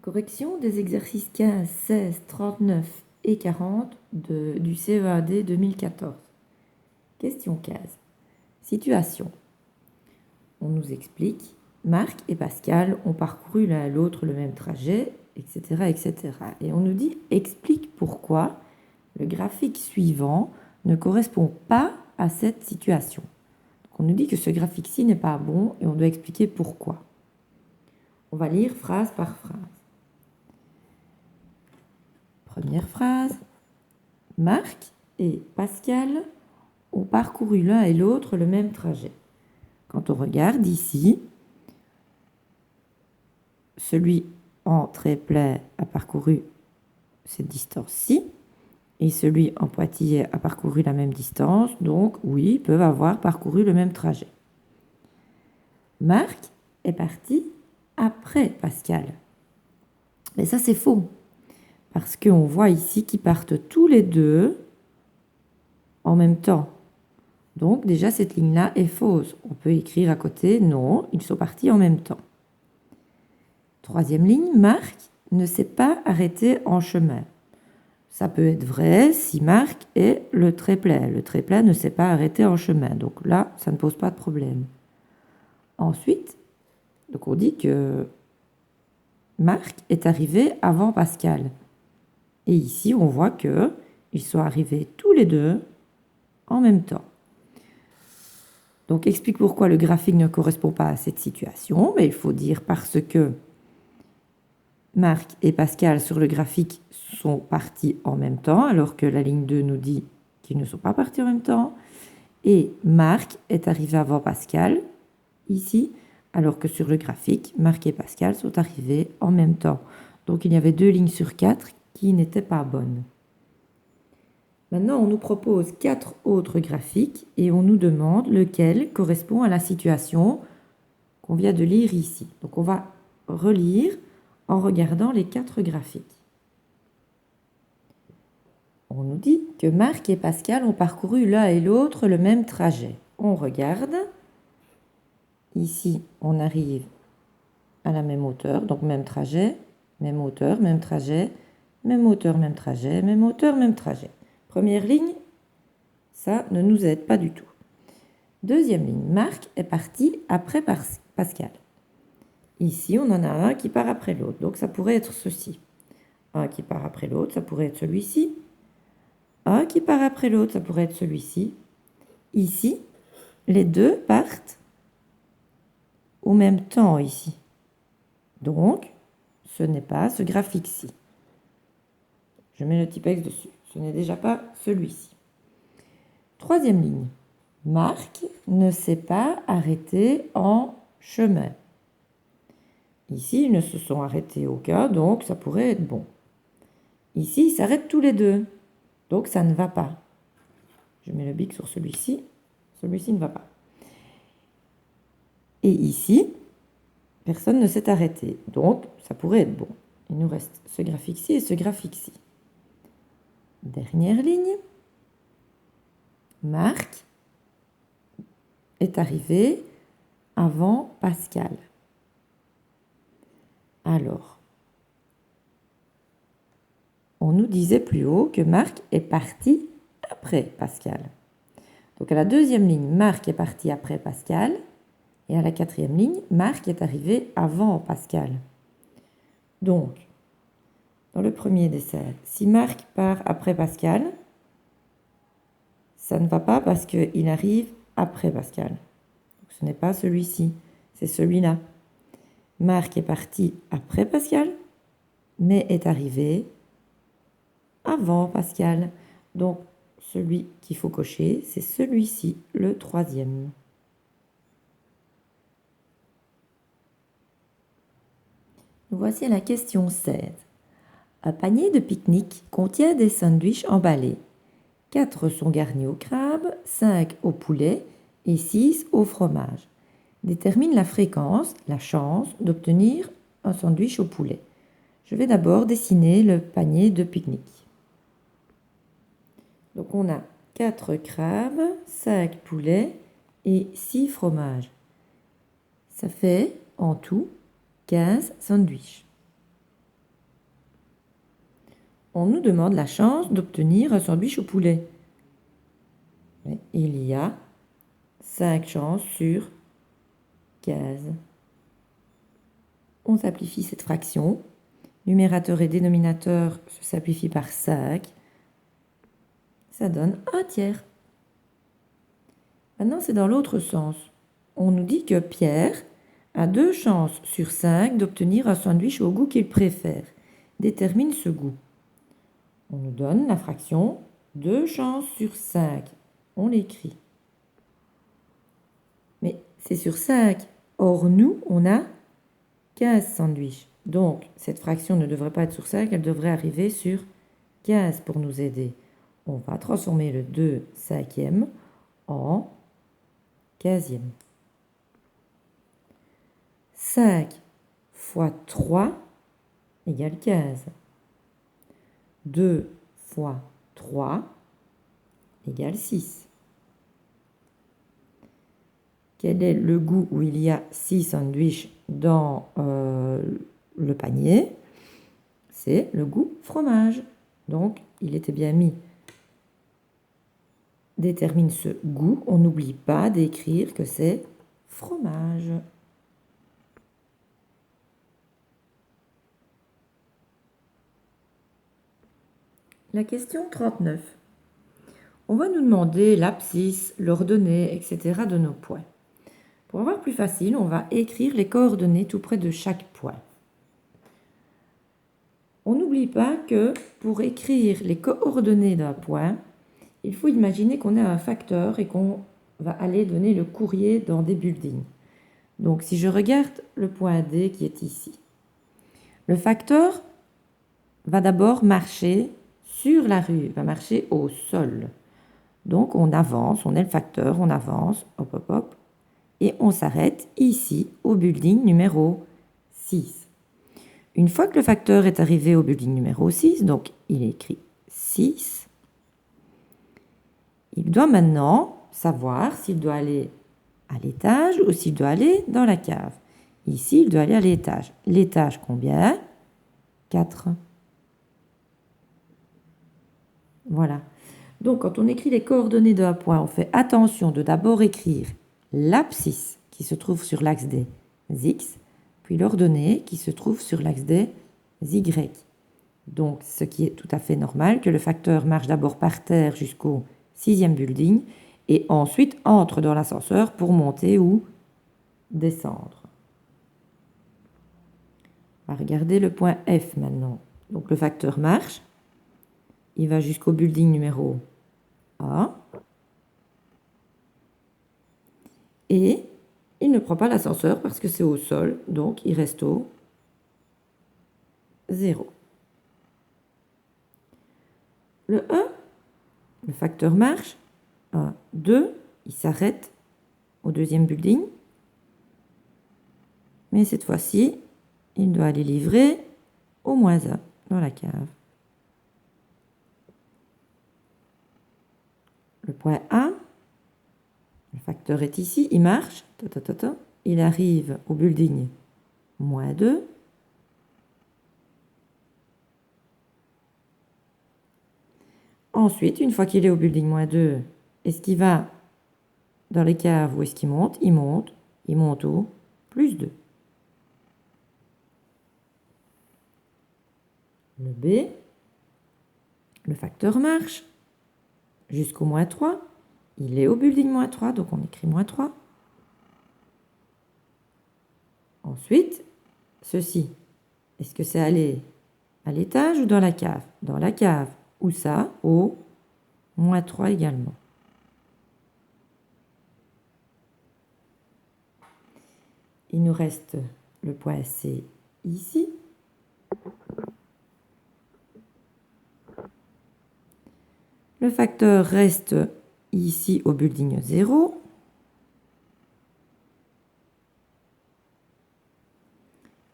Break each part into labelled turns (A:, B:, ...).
A: Correction des exercices 15, 16, 39 et 40 du CEAD 2014. Question 15. Situation. On nous explique, Marc et Pascal ont parcouru l'un et l'autre le même trajet, etc., etc. Et on nous dit, explique pourquoi le graphique suivant ne correspond pas à cette situation. Donc on nous dit que ce graphique-ci n'est pas bon et on doit expliquer pourquoi. On va lire phrase par phrase. Première phrase. Marc et Pascal ont parcouru l'un et l'autre le même trajet. Quand on regarde ici, celui en trait plein a parcouru cette distance-ci et celui en pointillé a parcouru la même distance, donc oui, ils peuvent avoir parcouru le même trajet. Marc est parti après Pascal. Mais ça, c'est faux, parce qu'on voit ici qu'ils partent tous les deux en même temps. Donc déjà, cette ligne-là est fausse. On peut écrire à côté, non, ils sont partis en même temps. Troisième ligne, Marc ne s'est pas arrêté en chemin. Ça peut être vrai si Marc est le trait plein. Le trait plein ne s'est pas arrêté en chemin. Donc là, ça ne pose pas de problème. Ensuite, donc on dit que Marc est arrivé avant Pascal. Et ici, on voit qu'ils sont arrivés tous les deux en même temps. Donc, explique pourquoi le graphique ne correspond pas à cette situation. Mais il faut dire parce que Marc et Pascal sur le graphique sont partis en même temps, alors que la ligne 2 nous dit qu'ils ne sont pas partis en même temps. Et Marc est arrivé avant Pascal, ici, alors que sur le graphique, Marc et Pascal sont arrivés en même temps. Donc, il y avait 2 lignes sur 4 qui n'étaient pas bonnes. Maintenant, on nous propose 4 autres graphiques et on nous demande lequel correspond à la situation qu'on vient de lire ici. Donc, on va relire en regardant les 4 graphiques. On nous dit que Marc et Pascal ont parcouru l'un et l'autre le même trajet. On regarde. Ici, on arrive à la même hauteur, donc même trajet, même hauteur, même trajet, même hauteur, même trajet, même hauteur, même trajet. Première ligne, ça ne nous aide pas du tout. Deuxième ligne, Marc est parti après Pascal. Ici, on en a un qui part après l'autre, donc ça pourrait être ceci. Un qui part après l'autre, ça pourrait être celui-ci. Un qui part après l'autre, ça pourrait être celui-ci. Ici, les deux partent au même temps ici. Donc, ce n'est pas ce graphique-ci. Je mets le typex dessus. Ce n'est déjà pas celui-ci. Troisième ligne. Marc ne s'est pas arrêté en chemin. Ici, ils ne se sont arrêtés aucun, donc ça pourrait être bon. Ici, ils s'arrêtent tous les deux, donc ça ne va pas. Je mets le bic sur celui-ci. Celui-ci ne va pas. Et ici, personne ne s'est arrêté, donc ça pourrait être bon. Il nous reste ce graphique-ci et ce graphique-ci. Dernière ligne. Marc est arrivé avant Pascal. Alors, on nous disait plus haut que Marc est parti après Pascal. Donc à la deuxième ligne, Marc est parti après Pascal. Et à la quatrième ligne, Marc est arrivé avant Pascal. Donc, dans le premier dessin, si Marc part après Pascal, ça ne va pas parce qu'il arrive après Pascal. Donc, ce n'est pas celui-ci, c'est celui-là. Marc est parti après Pascal, mais est arrivé avant Pascal. Donc, celui qu'il faut cocher, c'est celui-ci, le troisième. Nous voici à la question 16. Un panier de pique-nique contient des sandwichs emballés. 4 sont garnis au crabe, 5 au poulet et 6 au fromage. Détermine la fréquence, la chance d'obtenir un sandwich au poulet. Je vais d'abord dessiner le panier de pique-nique. Donc on a 4 crabes, 5 poulets et 6 fromages. Ça fait en tout 15 sandwichs. On nous demande la chance d'obtenir un sandwich au poulet. Il y a 5 chances sur 15. On simplifie cette fraction. Numérateur et dénominateur se simplifient par 5. Ça donne un tiers. Maintenant, c'est dans l'autre sens. On nous dit que Pierre a 2 chances sur 5 d'obtenir un sandwich au goût qu'il préfère. Détermine ce goût. On nous donne la fraction 2 chances sur 5. On l'écrit. Mais c'est sur 5. Or, nous, on a 15 sandwichs. Donc, cette fraction ne devrait pas être sur 5, elle devrait arriver sur 15 pour nous aider. On va transformer le 2 cinquième en 15e. 5 fois 3 égale 15. 2 fois 3 égale 6. Quel est le goût où il y a 6 sandwichs dans le panier? C'est le goût fromage. Donc, il était bien mis. Détermine ce goût. On n'oublie pas d'écrire que c'est fromage. La question 39. On va nous demander l'abscisse, l'ordonnée, etc. de nos points. Pour avoir plus facile, on va écrire les coordonnées tout près de chaque point. On n'oublie pas que pour écrire les coordonnées d'un point, il faut imaginer qu'on a un facteur et qu'on va aller donner le courrier dans des buildings. Donc si je regarde le point D qui est ici, le facteur va d'abord marcher sur la rue, va marcher au sol. Donc on avance, on est le facteur, on avance, hop hop hop, et on s'arrête ici au building numéro 6. Une fois que le facteur est arrivé au building numéro 6, donc il est écrit 6, il doit maintenant savoir s'il doit aller à l'étage ou s'il doit aller dans la cave. Ici, il doit aller à l'étage. L'étage combien? 4. Voilà. Donc, quand on écrit les coordonnées d'un point, on fait attention de d'abord écrire l'abscisse qui se trouve sur l'axe des X, puis l'ordonnée qui se trouve sur l'axe des Y. Donc, ce qui est tout à fait normal, que le facteur marche d'abord par terre jusqu'au 6e building et ensuite entre dans l'ascenseur pour monter ou descendre. On va regarder le point F maintenant. Donc, le facteur marche. Il va jusqu'au building numéro A. Et il ne prend pas l'ascenseur parce que c'est au sol, donc il reste au 0. Le 1, le facteur marche. 1, 2, il s'arrête au 2e building. Mais cette fois-ci, il doit aller livrer au moins 1 dans la cave. Le point A, le facteur est ici, il marche, il arrive au building moins 2. Ensuite, une fois qu'il est au building moins 2, est-ce qu'il va dans les caves ou est-ce qu'il monte? Il monte au plus 2. Le B, le facteur marche jusqu'au moins 3. Il est au building moins 3, donc on écrit moins 3. Ensuite, ceci, est-ce que c'est aller à l'étage ou dans la cave? Dans la cave. Où ça? Au moins 3 également. Il nous reste le point C ici. Le facteur reste ici au building 0.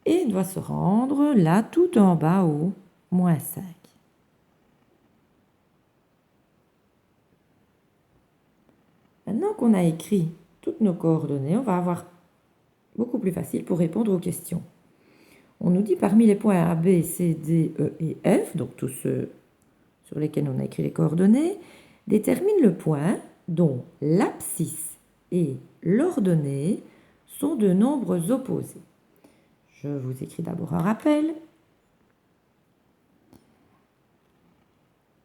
A: Et doit se rendre là tout en bas au moins 5. Maintenant qu'on a écrit toutes nos coordonnées, on va avoir beaucoup plus facile pour répondre aux questions. On nous dit parmi les points A, B, C, D, E et F, donc tous ceux sur lesquels on a écrit les coordonnées, détermine le point dont l'abscisse et l'ordonnée sont de nombres opposés. Je vous écris d'abord un rappel.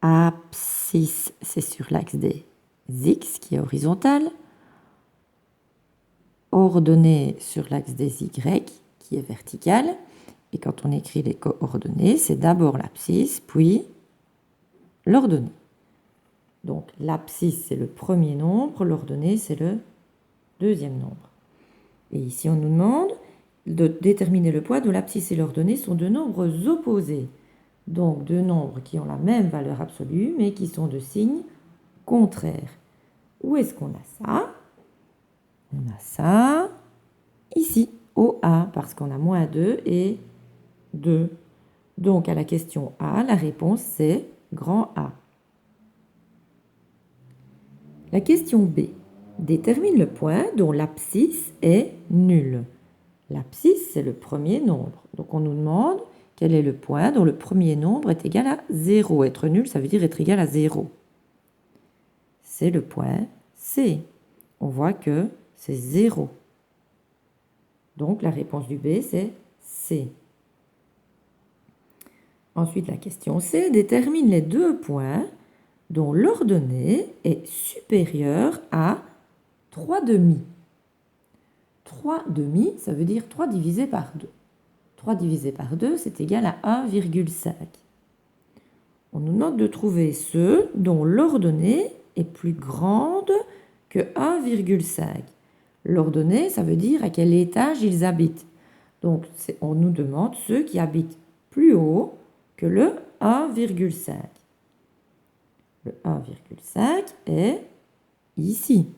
A: Abscisse, c'est sur l'axe des X qui est horizontal. Ordonnée sur l'axe des Y qui est vertical. Et quand on écrit les coordonnées, c'est d'abord l'abscisse, puis l'ordonnée. Donc l'abscisse, c'est le premier nombre, l'ordonnée, c'est le deuxième nombre. Et ici, on nous demande de déterminer le poids dont l'abscisse et l'ordonnée sont de nombres opposés. Donc deux nombres qui ont la même valeur absolue, mais qui sont de signes contraires. Où est-ce qu'on a ça? On a ça ici, au A, parce qu'on a moins 2 et 2. Donc à la question A, la réponse c'est grand A. La question B détermine le point dont l'abscisse est nulle. L'abscisse, c'est le premier nombre. Donc on nous demande quel est le point dont le premier nombre est égal à 0. Être nul, ça veut dire être égal à 0. C'est le point C. On voit que c'est 0. Donc la réponse du B, c'est C. Ensuite, la question C détermine les deux points dont l'ordonnée est supérieure à 3 demi. 3 demi, ça veut dire 3 divisé par 2. 3 divisé par 2, c'est égal à 1,5. On nous demande de trouver ceux dont l'ordonnée est plus grande que 1,5. L'ordonnée, ça veut dire à quel étage ils habitent. Donc, on nous demande ceux qui habitent plus haut que le 1,5. Le 1,5 est ici.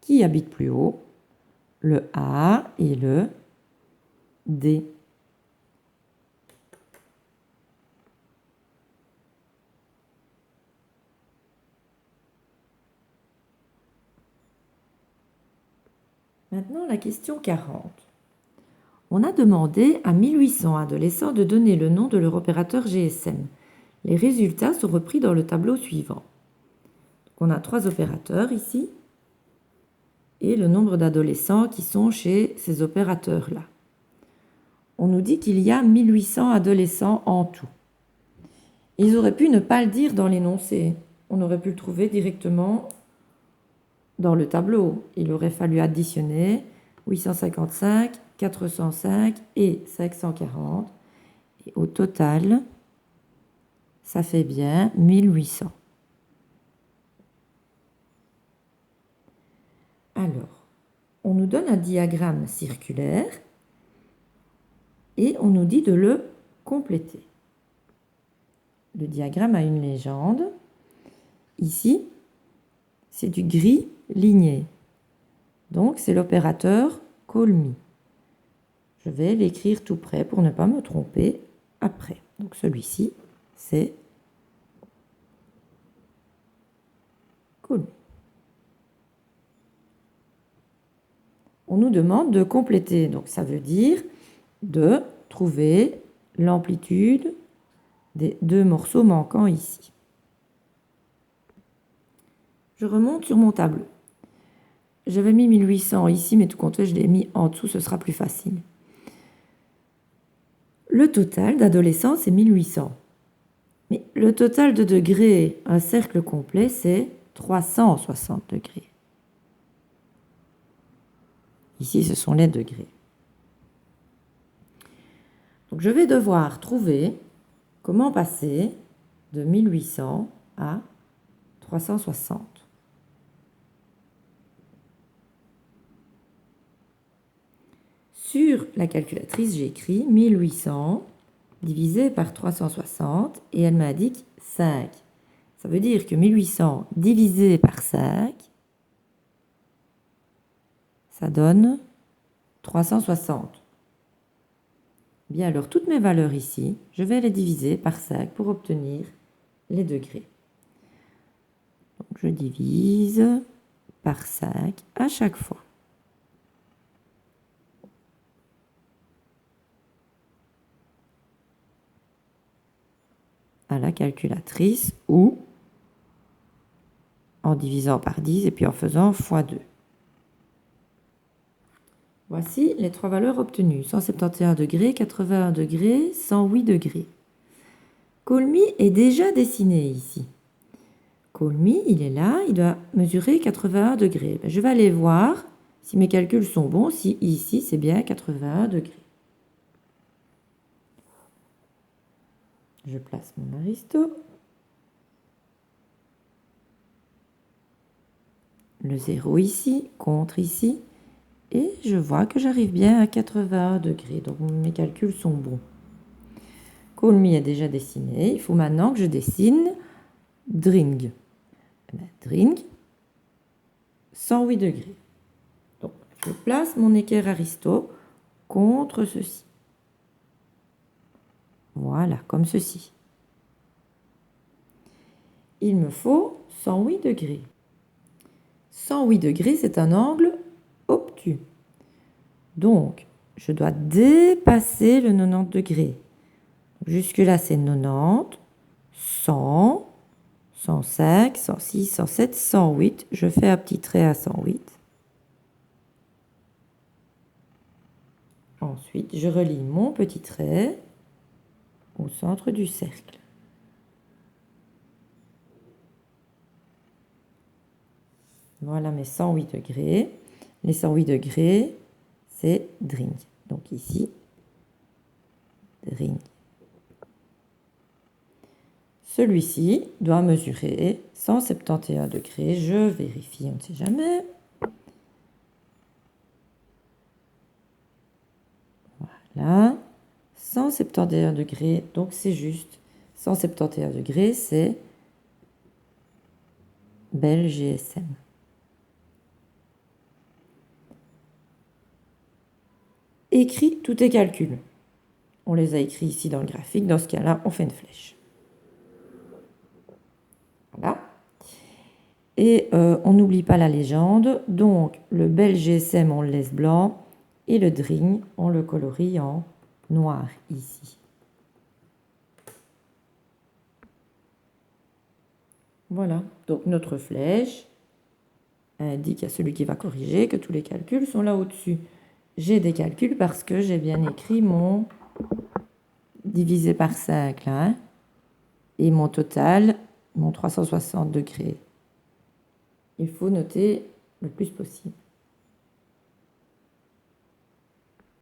A: Qui habite plus haut? Le A et le D. Maintenant, la question 40. On a demandé à 1800 adolescents de donner le nom de leur opérateur GSM. Les résultats sont repris dans le tableau suivant. Donc, on a 3 opérateurs ici et le nombre d'adolescents qui sont chez ces opérateurs-là. On nous dit qu'il y a 1800 adolescents en tout. Ils auraient pu ne pas le dire dans l'énoncé. On aurait pu le trouver directement dans le tableau. Il aurait fallu additionner 855, 405 et 540. Et au total, ça fait bien 1800. Alors, on nous donne un diagramme circulaire et on nous dit de le compléter. Le diagramme a une légende. Ici, c'est du gris ligné. Donc, c'est l'opérateur call-me. Je vais l'écrire tout près pour ne pas me tromper après. Donc, celui-ci, c'est call-me. On nous demande de compléter. Donc, ça veut dire de trouver l'amplitude des 2 morceaux manquants ici. Je remonte sur mon tableau. J'avais mis 1800 ici, mais tout compte fait, je l'ai mis en dessous, ce sera plus facile. Le total d'adolescents, c'est 1800. Mais le total de degrés, un cercle complet, c'est 360 degrés. Ici, ce sont les degrés. Donc, je vais devoir trouver comment passer de 1800 à 360. Sur la calculatrice, j'ai écrit 1800 divisé par 360 et elle m'indique 5. Ça veut dire que 1800 divisé par 5, ça donne 360. Bien, alors toutes mes valeurs ici, je vais les diviser par 5 pour obtenir les degrés. Donc je divise par 5 à chaque fois. à la calculatrice ou en divisant par 10 et puis en faisant x2. Voici les trois valeurs obtenues. 171 degrés, 81 degrés, 108 degrés. Call me est déjà dessiné ici. Call me, il est là, il doit mesurer 81 degrés. Je vais aller voir si mes calculs sont bons, si ici c'est bien 81 degrés. Je place mon aristo. Le 0 ici, contre ici. Et je vois que j'arrive bien à 81 degrés. Donc mes calculs sont bons. Call me est déjà dessiné. Il faut maintenant que je dessine Dring. Dring, 108 degrés. Donc je place mon équerre aristo contre ceci. Voilà, comme ceci. Il me faut 108 degrés. 108 degrés, c'est un angle obtus. Donc, je dois dépasser le 90 degrés. Jusque-là, c'est 90, 100, 105, 106, 107, 108. Je fais un petit trait à 108. Ensuite, je relie mon petit trait au centre du cercle. Voilà mes 108 degrés. Les 108 degrés, c'est Dring. Donc ici, Dring. Celui-ci doit mesurer 171 degrés. Je vérifie, on ne sait jamais. Voilà, 171 degrés, donc c'est juste. 171 degrés, c'est Bell GSM. Écris tous tes calculs. On les a écrits ici dans le graphique. Dans ce cas-là, on fait une flèche. Voilà. Et on n'oublie pas la légende. Donc, le Bell GSM, on le laisse blanc. Et le Dring, on le colorie en noir ici. Voilà. Donc, notre flèche indique à celui qui va corriger que tous les calculs sont là au-dessus. J'ai des calculs parce que j'ai bien écrit mon divisé par 5 là, hein, et mon total, mon 360 degrés. Il faut noter le plus possible.